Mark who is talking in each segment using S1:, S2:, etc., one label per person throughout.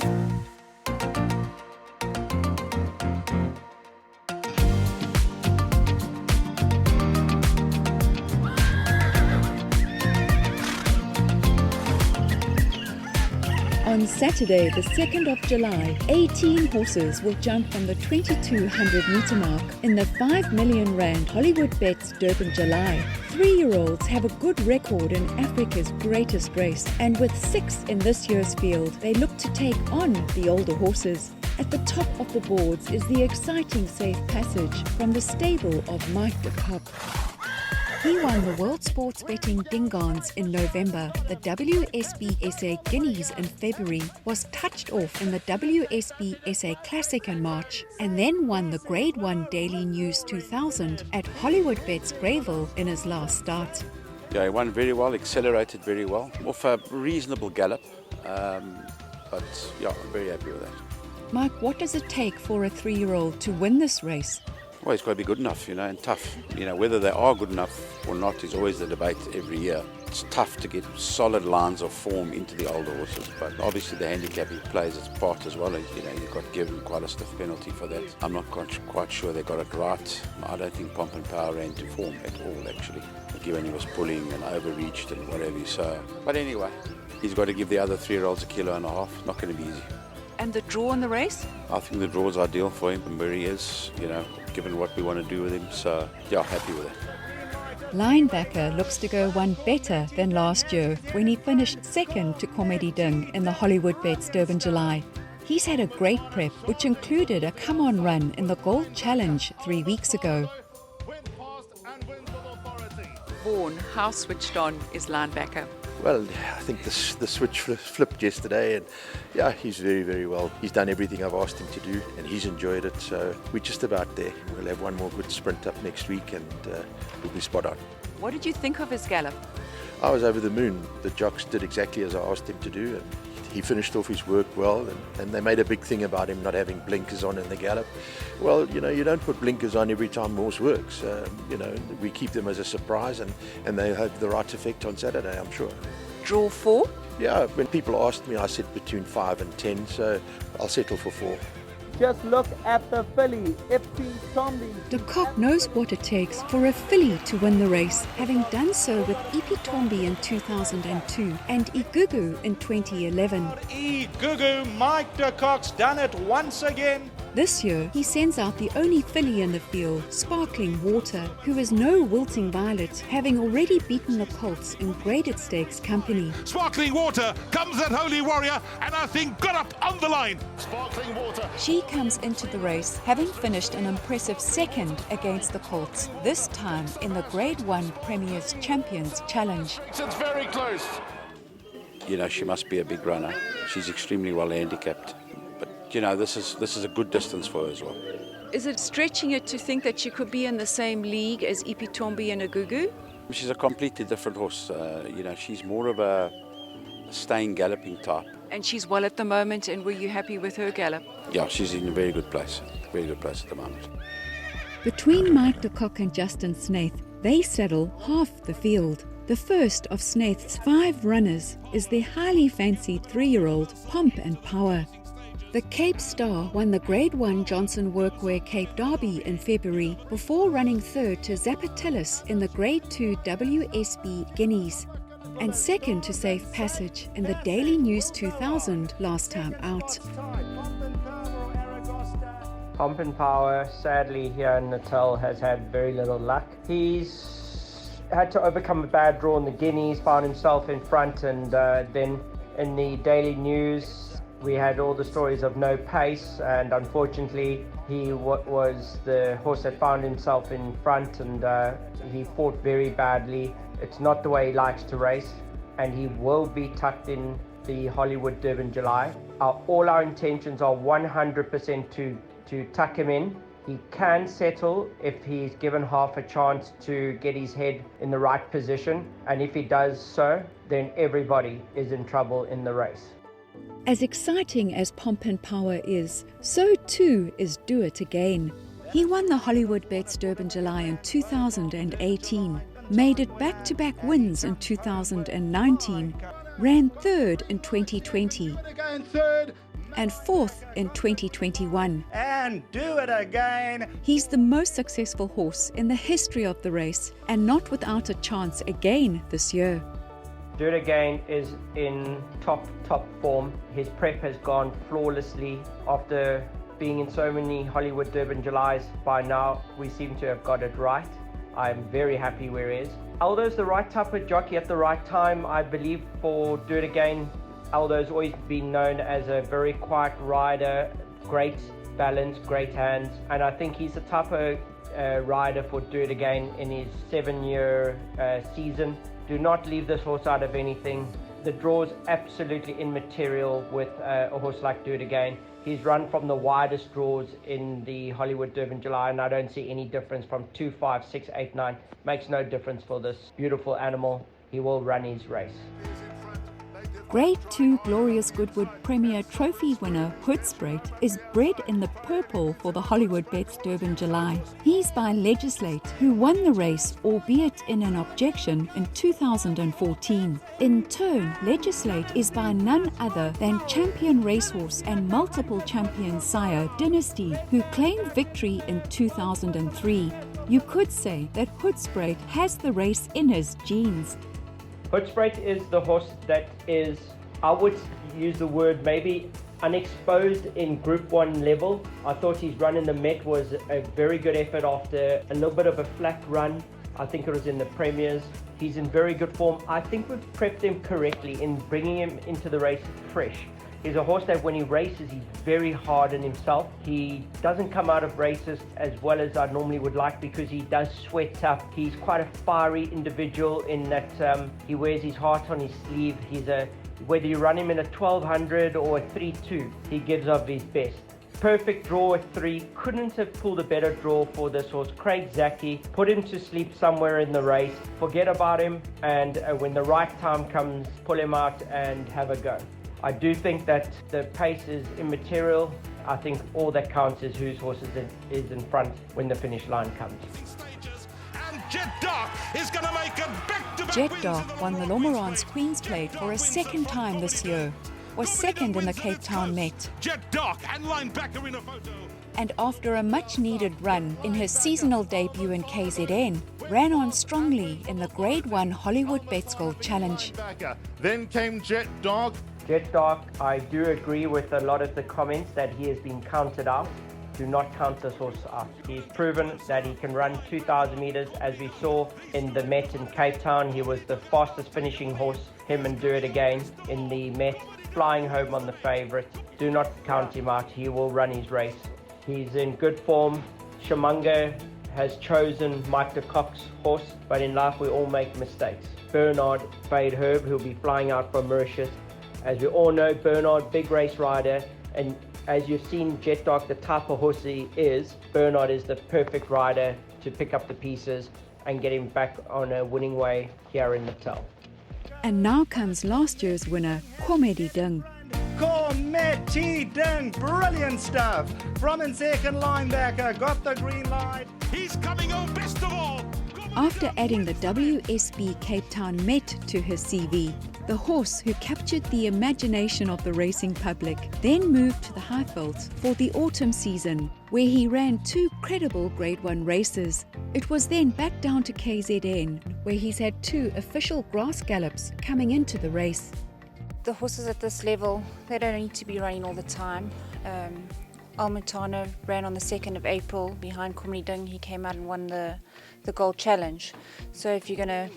S1: On Saturday, the 2nd of July, 18 horses will jump from the 2200 metre mark in the R5 million HOLLYWOOdbets Durban July. 3-year-olds have a good record in Africa's greatest race, and with 6 in this year's field, they look to take on the older horses. At the top of the boards is the exciting Safe Passage from the stable of Mike the Kock. He won the World Sports Betting Dingans in November, the WSB-SA Guineas in February, was touched off in the WSB-SA Classic in March, and then won the Grade 1 Daily News 2000 at HOLLYWOOdbets Greyville in his last start.
S2: Yeah, he won very well, accelerated very well, off a reasonable gallop, but yeah, I'm very happy with that.
S1: Mike, what does it take for a 3-year-old to win this race?
S2: Well, he's got to be good enough, and tough. Whether they are good enough or not is always the debate every year. It's tough to get solid lines of form into the older horses, but obviously the handicapping plays its part as well. You got given quite a stiff penalty for that. I'm not quite sure they got it right. I don't think Pomp and Power ran to form at all, actually, given he was pulling and overreached and whatever. So, but anyway, he's got to give the other 3-year-olds 1.5 kilos. Not going to be easy.
S1: And the draw in the race?
S2: I think the draw is ideal for him and where he is, given what we want to do with him. So, yeah, happy with it.
S1: Linebacker looks to go one better than last year when he finished second to Comedy Ding in the HOLLYWOodbets Durban July. He's had a great prep, which included a come-on run in the Gold Challenge 3 weeks ago. Vaughan, how switched on is Linebacker?
S3: Well, I think the switch flipped yesterday, and yeah, he's very, very well. He's done everything I've asked him to do, and he's enjoyed it, so we're just about there. We'll have one more good sprint up next week, and we'll be spot on.
S1: What did you think of his gallop?
S3: I was over the moon. The jocks did exactly as I asked him to do, and he finished off his work well, and they made a big thing about him not having blinkers on in the gallop. Well, you don't put blinkers on every time horse works. We keep them as a surprise, and they have the right effect on Saturday, I'm sure.
S1: Draw 4?
S3: Yeah, when people asked me, I said between 5 and 10, so I'll settle for 4.
S4: Just look at the filly, Tombi.
S1: The Kock knows what it takes for a filly to win the race, having done so with Tombi in 2002 and Igugu in 2011.
S4: Igugu, Mike de Kock's done it once again.
S1: This year, he sends out the only filly in the field, Sparkling Water, who is no wilting violet, having already beaten the colts in graded stakes company.
S5: Sparkling Water comes at Holy Warrior, and I think got up on the line. Sparkling Water.
S1: She comes into the race, having finished an impressive second against the colts, this time in the Grade 1 Premier's Champions Challenge.
S5: It's very close.
S2: She must be a big runner. She's extremely well handicapped. This is a good distance for her as well.
S1: Is it stretching it to think that she could be in the same league as Tombi and Igugu?
S2: She's a completely different horse. She's more of a staying galloping type.
S1: And she's well at the moment, and were you happy with her gallop?
S2: Yeah, she's in a very good place. Very good place at the moment.
S1: Between Mike de Kock and Justin Snaith, they saddle half the field. The first of Snaith's 5 runners is the highly fancied 3-year-old Pomp and Power. The Cape Star won the Grade 1 Johnson Workwear Cape Derby in February before running third to Zapatillus in the Grade 2 WSB Guineas and second to Safe Passage in the Daily News 2000 last time out.
S4: Pomp and Power, sadly here in Natal, has had very little luck. He's had to overcome a bad draw in the Guineas, found himself in front, and then in the Daily News we had all the stories of no pace, and unfortunately he was the horse that found himself in front, and he fought very badly. It's not the way he likes to race, and he will be tucked in the Hollywood Durban July. All our intentions are 100% to tuck him in. He can settle if he's given half a chance to get his head in the right position, and if he does so, then everybody is in trouble in the race.
S1: As exciting as Pomp and Power is, so too is Do It Again. He won the HOLLYWOodbets Durban July in 2018, made it back-to-back wins in 2019, ran third in 2020.
S5: Again third,
S1: and 4th in 2021.
S6: And do it again.
S1: He's the most successful horse in the history of the race and not without a chance again this year.
S4: Do It Again is in top form. His prep has gone flawlessly. After being in so many Hollywood Durban Julys, by now we seem to have got it right. I'm very happy where he is. Aldo's the right type of jockey at the right time, I believe, for Do It Again. Aldo's always been known as a very quiet rider, great balance, great hands, and I think he's the type of rider for Do It Again in his 7-year season. Do not leave this horse out of anything. The draw is absolutely immaterial with a horse like Do It Again. He's run from the widest draws in the Hollywood Durban July, and I don't see any difference from 2, 5, 6, 8, 9. Makes no difference for this beautiful animal. He will run his race.
S1: Grade 2 Glorious Goodwood Premier Trophy winner Hootsbridge is bred in the purple for the HOLLYWOOdbets Durban July. He's by Legislate, who won the race, albeit in an objection, in 2014. In turn, Legislate is by none other than champion racehorse and multiple champion sire Dynasty, who claimed victory in 2003. You could say that Hootsbridge has the race in his genes.
S4: Hootsbridge is the horse that is, I would use the word maybe unexposed in Group 1 level. I thought his run in the Met was a very good effort after a little bit of a flat run. I think it was in the Premiers. He's in very good form. I think we've prepped him correctly in bringing him into the race fresh. He's a horse that when he races, he's very hard on himself. He doesn't come out of races as well as I normally would like because he does sweat up. He's quite a fiery individual in that he wears his heart on his sleeve. Whether you run him in a 1200 or a 3-2, he gives of his best. Perfect draw at 3. Couldn't have pulled a better draw for this horse. Craig Zaki put him to sleep somewhere in the race. Forget about him, and when the right time comes, pull him out and have a go. I do think that the pace is immaterial. I think all that counts is whose horse is in front when the finish line comes.
S5: And Jet Dark is going to make a back-to-back
S1: Jet
S5: wins
S1: Dark
S5: in the
S1: won the Lomeron's Queen's Plate for a second time this year, was second in the Cape Town Met,
S5: Jet Dark and Linebacker in a photo.
S1: and after a much-needed run in his seasonal debut in KZN, ran on strongly in the Grade 1 HOLLYWOOdbets Gold Challenge.
S5: Then came Jet Dark.
S4: Jet Dark, I do agree with a lot of the comments that he has been counted out. Do not count this horse out. He's proven that he can run 2,000 meters. As we saw in the Met in Cape Town, he was the fastest finishing horse, him and Do It Again in the Met, flying home on the favourite. Do not count him out. He will run his race. He's in good form. Shamanga has chosen Mike de Kock's horse, but in life we all make mistakes. Bernard Fade Herb, who'll be flying out from Mauritius. As we all know, Bernard, big race rider, and as you've seen Jet Dark, the type of horse he is, Bernard is the perfect rider to pick up the pieces and get him back on a winning way here in Natal.
S1: And now comes last year's winner, Comedy Dung.
S6: Comedy Dung, brilliant stuff. From in second, Linebacker got the green light.
S5: He's coming home best of all.
S1: After adding the WSB Cape Town Met to his CV, the horse who captured the imagination of the racing public then moved to the Highvelds for the autumn season, where he ran 2 credible Grade 1 races. It was then back down to KZN, where he's had 2 official grass gallops coming into the race.
S7: The horses at this level, they don't need to be running all the time. Muttana ran on the 2nd of April behind Comedy Dung. He came out and won the Gold Challenge. So if you're going to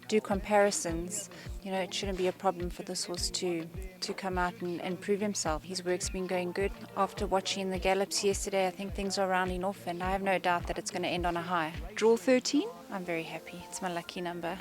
S7: do comparisons, it shouldn't be a problem for this horse to come out and prove himself. His work's been going good. After watching the gallops yesterday, I think things are rounding off, and I have no doubt that it's going to end on a high.
S1: Draw 13?
S7: I'm very happy. It's my lucky number.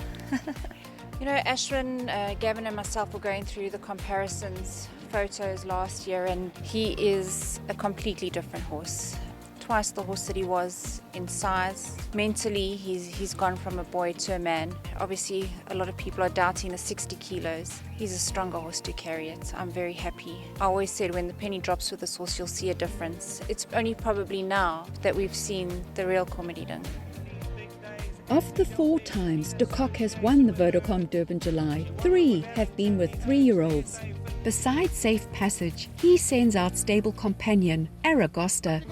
S7: Ashwin, Gavin and myself were going through the comparisons photos last year, and he is a completely different horse. Twice the horse that he was in size. Mentally, he's gone from a boy to a man. Obviously, a lot of people are doubting the 60 kilos. He's a stronger horse to carry it. I'm very happy. I always said when the penny drops with this horse, you'll see a difference. It's only probably now that we've seen the real Comedy Dung.
S1: Of the 4 times de Kock has won the Vodacom Durban July, 3 have been with 3-year-olds. Besides Safe Passage, he sends out stable companion Aragostar.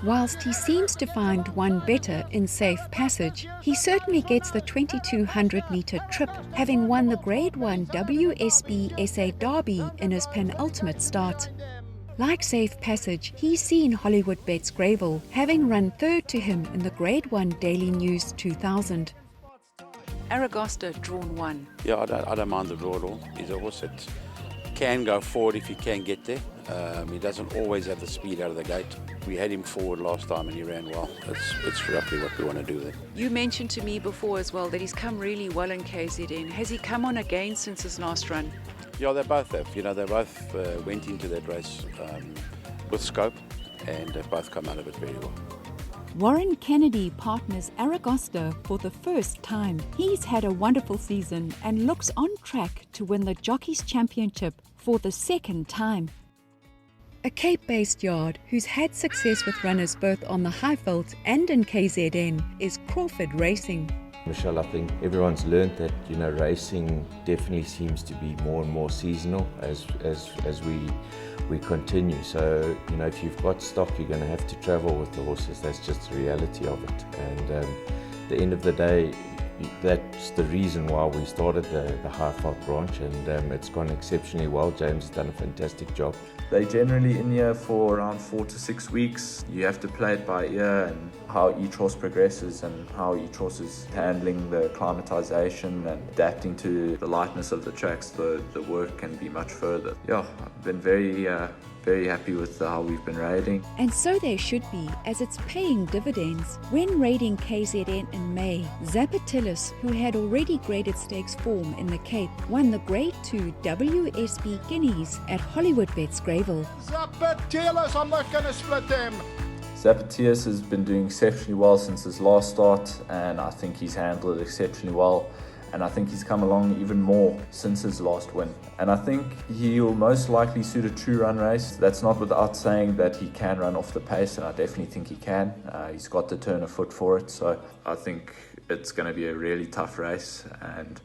S1: Whilst he seems to find one better in Safe Passage, he certainly gets the 2200-metre trip, having won the Grade 1 WSB SA Derby in his penultimate start. Like Safe Passage, he's seen HOLLYWOOdbets Gravel, having run third to him in the Grade 1 Daily News 2000.
S8: Aragostar drawn 1.
S2: Yeah, I don't mind the draw at all. He's a horse that can go forward if he can get there. He doesn't always have the speed out of the gate. We had him forward last time and he ran well. It's roughly what we want to do there.
S8: You mentioned to me before as well that he's come really well in KZN. Has he come on again since his last run?
S2: Yeah, they both have. They both went into that race with scope and they've both come out of it very well.
S1: Warren Kennedy partners Aragostar for the first time. He's had a wonderful season and looks on track to win the Jockeys Championship for the second time. A Cape-based yard who's had success with runners both on the Highveld and in KZN is Crawford Racing.
S9: Michelle, I think everyone's learned that racing definitely seems to be more and more seasonal as we continue. So if you've got stock, you're going to have to travel with the horses. That's just the reality of it. And at the end of the day, that's the reason why we started the Highveld branch, and it's gone exceptionally well. James has done a fantastic job.
S10: They're generally in here for around 4 to 6 weeks. You have to play it by ear and how each horse progresses and how each horse is handling the acclimatization and adapting to the lightness of the tracks. The work can be much further. Yeah, I've been very happy with how we've been riding.
S1: And so they should be, as it's paying dividends. When raiding KZN in May, Zapatillus, who had already graded stakes form in the Cape, won the Grade 2 WSB Guineas at HOLLYWOodbets Gravel.
S6: Zapatillus, I'm not going to split them.
S10: Zapatillus has been doing exceptionally well since his last start, and I think he's handled it exceptionally well. And I think he's come along even more since his last win. And I think he'll most likely suit a true run race. That's not without saying that he can run off the pace, and I definitely think he can. He's got the turn of foot for it, so I think it's going to be a really tough race, and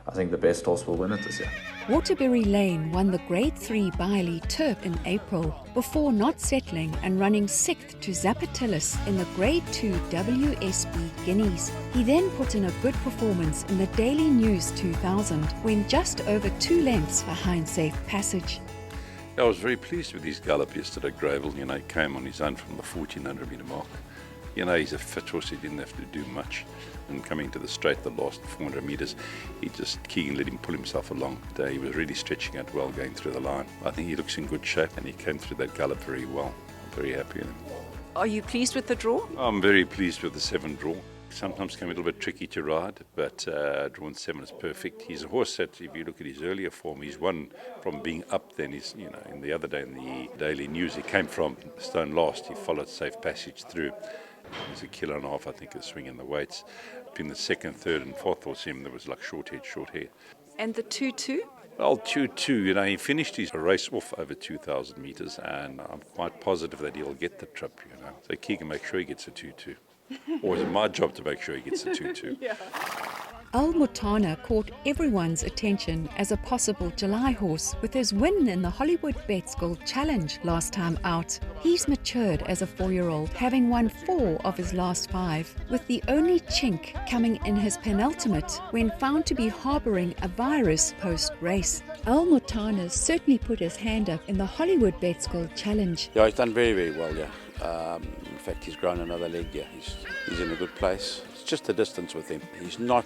S10: I think the best horse will win it this year.
S1: Waterbury Lane won the Grade 3 Bailey Turf in April, before not settling and running 6th to Zapatillus in the Grade 2 WSB Guineas. He then put in a good performance in the Daily News 2000, when just over 2 lengths behind Safe Passage.
S11: I was very pleased with his gallop yesterday at Gravel. He came on his own from the 1400 metre mark. He's a fit horse, he didn't have to do much. And coming to the straight, the last 400 metres, Keegan let him pull himself along. He was really stretching out well going through the line. I think he looks in good shape and he came through that gallop very well. I'm very happy with him.
S8: Are you pleased with the draw?
S11: I'm very pleased with the 7 draw. Sometimes can be a little bit tricky to ride, but drawn 7 is perfect. He's a horse that, if you look at his earlier form, he's won from being up. Then he's, in the other day in the Daily News, he came from stone last. He followed Safe Passage through. There's a kilo and a half, I think, of swing in the weights. Between the second, third, and fourth horse, there was like short hair.
S8: And the 2-2?
S11: Well, 2-2, he finished his race off over 2,000 metres, and I'm quite positive that he'll get the trip, So Keegan, make sure he gets a 2-2. Or is it my job to make sure he gets a 2-2?
S8: Yeah.
S1: Muttana caught everyone's attention as a possible July horse with his win in the HOLLYWOodbets Gold Challenge last time out. He's matured as a 4-year-old, having won 4 of his last 5, with the only chink coming in his penultimate when found to be harbouring a virus post-race. Muttana's certainly put his hand up in the HOLLYWOodbets Gold Challenge.
S2: Yeah, he's done very, very well, in fact, he's grown another leg, He's in a good place. It's just the distance with him. He's not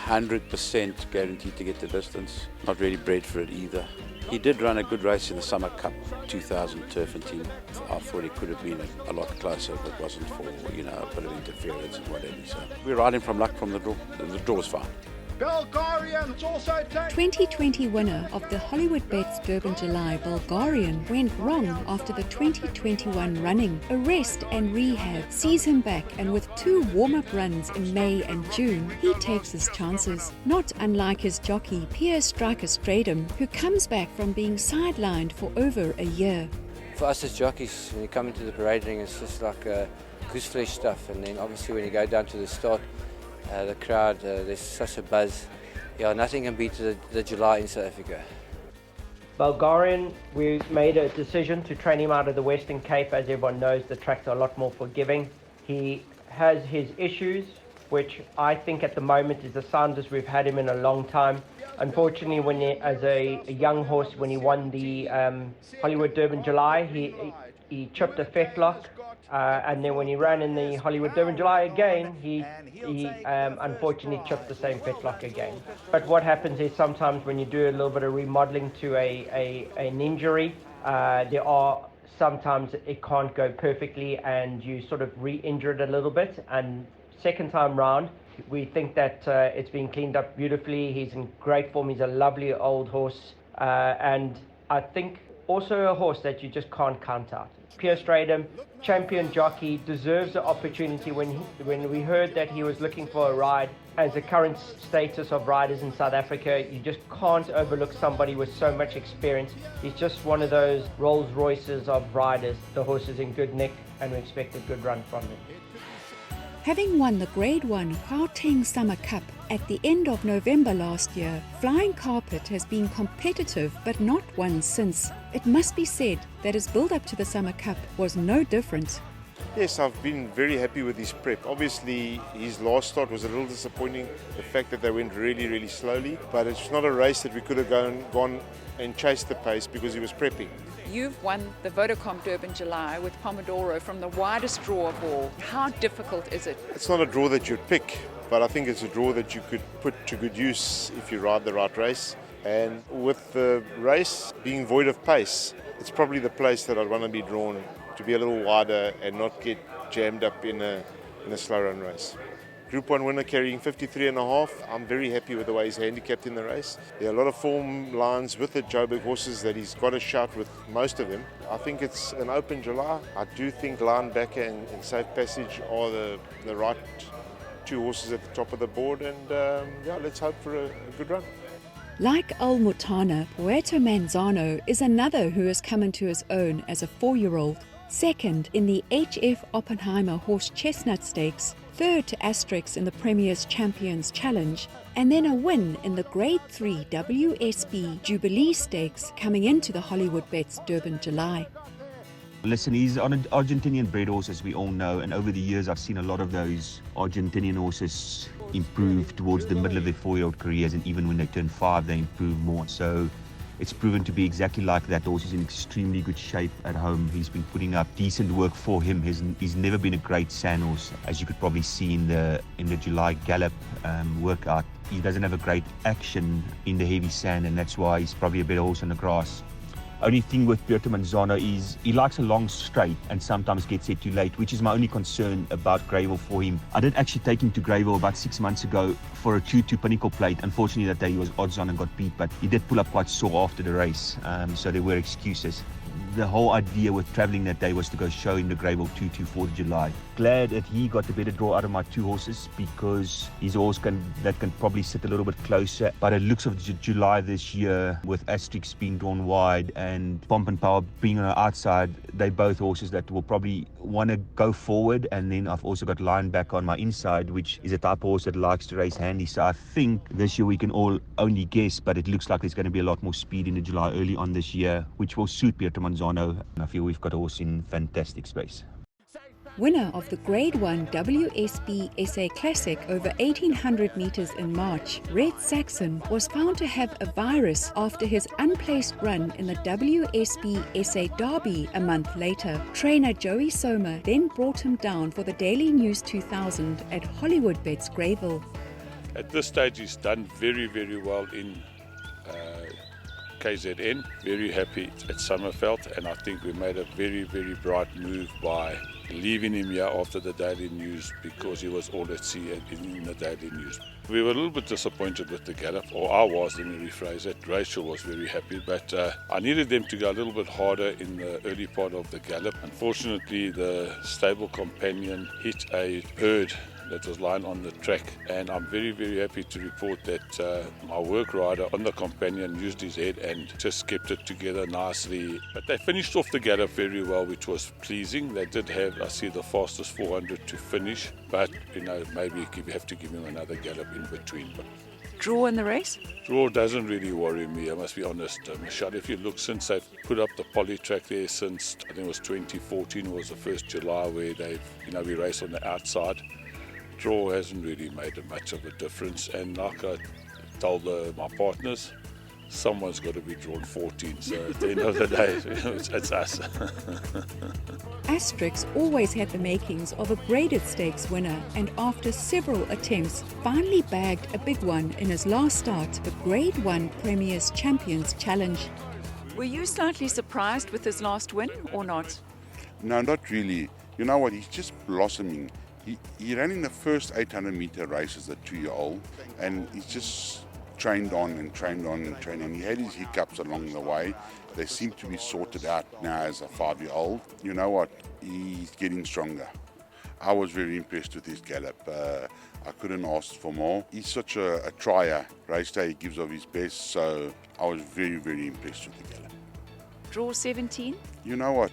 S2: 100% guaranteed to get the distance. Not really bred for it either. He did run a good race in the Summer Cup 2000 turf and team. I thought he could have been a lot closer if it wasn't for, a bit of interference and whatever. So we're riding from luck from the draw. The draw's fine.
S6: Bulgarian's also
S1: 2020 winner of the HOLLYWOodbets Durban July, Bulgarian, went wrong after the 2021 running. A rest and rehab sees him back, and with 2 warm-up runs in May and June, he takes his chances. Not unlike his jockey, Pierre Striker Stradum, who comes back from being sidelined for over a year.
S12: For us as jockeys, when you come into the parade ring, it's just like goose flesh stuff, and then obviously when you go down to the start, the crowd, there's such a buzz. Yeah, nothing can beat the July in South Africa.
S4: Bulgarian, we made a decision to train him out of the Western Cape. As everyone knows, the tracks are a lot more forgiving. He has his issues, which I think at the moment is the soundest we've had him in a long time. Unfortunately, when as a young horse, when he won the Hollywood Durban July, he chipped a fetlock. And then when he ran in the Hollywood Durban July again, he unfortunately chipped the same fetlock again. But what happens is sometimes when you do a little bit of remodeling to an injury, there are sometimes it can't go perfectly and you sort of re-injure it a little bit. And second time round, we think that it's been cleaned up beautifully. He's in great form. He's a lovely old horse. And I think also a horse that you just can't count out. Pierre Stradum, champion jockey, deserves the opportunity. When we heard that he was looking for a ride, as the current status of riders in South Africa, you just can't overlook somebody with so much experience. He's just one of those Rolls Royces of riders. The horse is in good nick and we expect a good run from him.
S1: Having won the Grade 1 Gauteng Summer Cup at the end of November last year, Flying Carpet has been competitive but not won since. It must be said that his build-up to the Summer Cup was no different.
S13: Yes, I've been very happy with his prep. Obviously, his last start was a little disappointing, the fact that they went really, really slowly. But it's not a race that we could have gone and chased the pace because he was prepping.
S8: You've won the Vodacom Durban July with Pomodoro from the widest draw of all. How difficult is it?
S13: It's not a draw that you'd pick, but I think it's a draw that you could put to good use if you ride the right race. And with the race being void of pace, it's probably the place that I'd want to be drawn, to be a little wider and not get jammed up in a slow run race. Group 1 winner carrying 53.5. I'm very happy with the way he's handicapped in the race. There are a lot of form lines with the Joburg horses that he's got a shout with most of them. I think it's an open July. I do think Linebacker and Safe Passage are the right two horses at the top of the board, and let's hope for a good run.
S1: Like Muttana, Pierton Manzano is another who has come into his own as a 4-year-old. Second in the HF Oppenheimer Horse Chestnut Stakes, third to Asterix in the Premier's Champions Challenge, and then a win in the Grade 3 WSB Jubilee Stakes coming into the HOLLYWOOdbets Durban July.
S14: Listen, he's on an Argentinian bred horse, as we all know, and over the years I've seen a lot of those Argentinian horses improve towards the middle of their 4-year-old careers, and even when they turn 5 they improve more. So it's proven to be exactly like that. The horse is in extremely good shape at home. He's been putting up decent work for him. He's never been a great sand horse, as you could probably see in the July Gallop workout. He doesn't have a great action in the heavy sand, and that's why he's probably a better horse on the grass. Only thing with Pierton Manzano is he likes a long straight and sometimes gets there too late, which is my only concern about Greyville for him. I did actually take him to Greyville about 6 months ago for a 2-2 Pinnacle Plate. Unfortunately that day he was odds on and got beat, but he did pull up quite sore after the race, so there were excuses. The whole idea with travelling that day was to go show him the Greyville 2-2 4th of July. Glad that he got the better draw out of my two horses, because his horse can probably sit a little bit closer. But it looks of July this year, with Asterix being drawn wide and Pomp and Power being on the outside, they both horses that will probably want to go forward. And then I've also got Lineback on my inside, which is a type of horse that likes to race handy. So I think this year we can all only guess, but it looks like there's going to be a lot more speed in the July early on this year, which will suit Pierton Manzano. And I feel we've got a horse in fantastic space.
S1: Winner of the Grade 1 WSB SA Classic over 1800 metres in March, Red Saxon was found to have a virus after his unplaced run in the WSB SA Derby a month later. Trainer Joey Soma then brought him down for the Daily News 2000 at HOLLYWOOdbets Greyville.
S11: At this stage he's done very, very well in KZN, very happy at Summerveld, and I think we made a very, very bright move by leaving him here after the Daily News, because he was all at sea in the Daily News. We were a little bit disappointed with the gallop, or I was, let me rephrase it. Rachel was very happy, but I needed them to go a little bit harder in the early part of the gallop. Unfortunately, the stable companion hit a herd that was lying on the track, and I'm very, very happy to report that my work rider on the companion used his head and just kept it together nicely. But they finished off the gallop very well, which was pleasing. They did have, I see, the fastest 400 to finish, but maybe you have to give him another gallop in between. But
S8: draw in the race?
S11: Draw doesn't really worry me, I must be honest, Michelle. If you look, since they've put up the poly track there, since I think it was 2014 was the first July where we race on the outside. Draw hasn't really made much of a difference, and like I told my partners, someone's got to be drawn 14, so at the end of the day, it's us.
S1: Asterix always had the makings of a graded stakes winner, and after several attempts, finally bagged a big one in his last start, the Grade 1 Premier's Champions Challenge.
S8: Were you slightly surprised with his last win or not?
S15: No, not really. You know what, he's just blossoming. He ran in the first 800-meter race as a 2-year-old, and he's just trained on and trained on and trained on. He had his hiccups along the way. They seem to be sorted out now as a 5-year-old. You know what, he's getting stronger. I was very impressed with his gallop. I couldn't ask for more. He's such a trier. Race day he gives of his best, so I was very, very impressed with the gallop.
S8: Draw 17?
S15: You know what,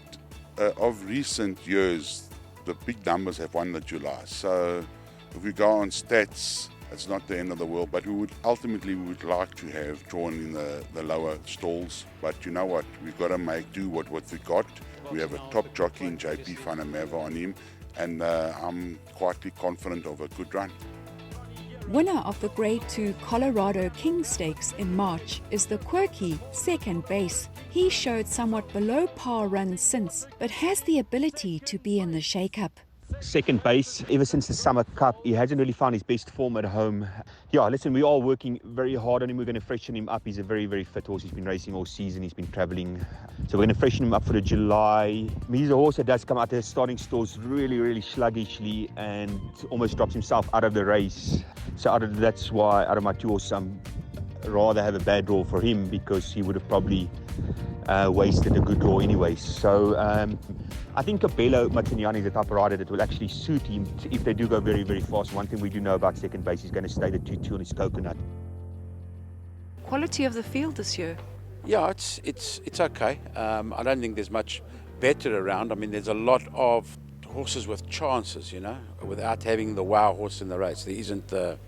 S15: of recent years, the big numbers have won the July. So if we go on stats, it's not the end of the world, but we would like to have drawn in the lower stalls. But you know what, we've got to make do what we got. We have a top jockey in JP Van der Merwe on him, and I'm quietly confident of a good run.
S1: Winner of the Grade 2 Colorado King Stakes in March is the quirky Second Base. He showed somewhat below par runs since, but has the ability to be in the shake-up.
S14: Second Base, ever since the Summer Cup, he hasn't really found his best form at home. Yeah, listen, we are working very hard on him. We're going to freshen him up. He's a very, very fit horse. He's been racing all season. He's been travelling. So we're going to freshen him up for the July. He's a horse that does come out the starting stalls really, really sluggishly and almost drops himself out of the race. So that's why out of my two horses, I'm rather have a bad draw for him, because he would have probably wasted a good draw anyway. So I think Capello Muttana is the type of rider that will actually suit him if they do go very, very fast. One thing we do know about Second Base, he's going to stay the 2-2 on his coconut.
S8: Quality of the field this year?
S2: Yeah, it's okay. I don't think there's much better around. I mean, there's a lot of horses with chances, without having the wow horse in the race. There isn't the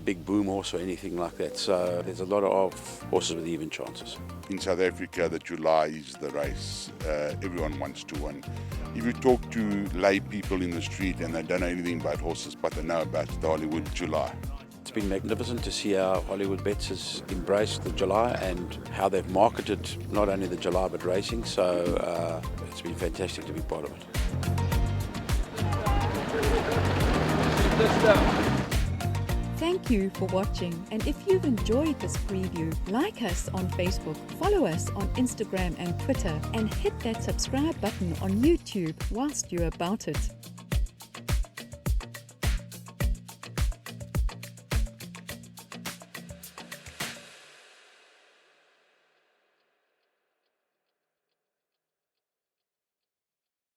S2: big boom horse or anything like that. So there's a lot of horses with even chances.
S15: In South Africa, the July is the race. Everyone wants to win. If you talk to lay people in the street and they don't know anything about horses, but they know about the Hollywood July.
S2: It's been magnificent to see how Hollywood Bets has embraced the July and how they've marketed not only the July but racing. So it's been fantastic to be part of it.
S1: Thank you for watching, and if you've enjoyed this preview, like us on Facebook, follow us on Instagram and Twitter, and hit that subscribe button on YouTube whilst you're about it.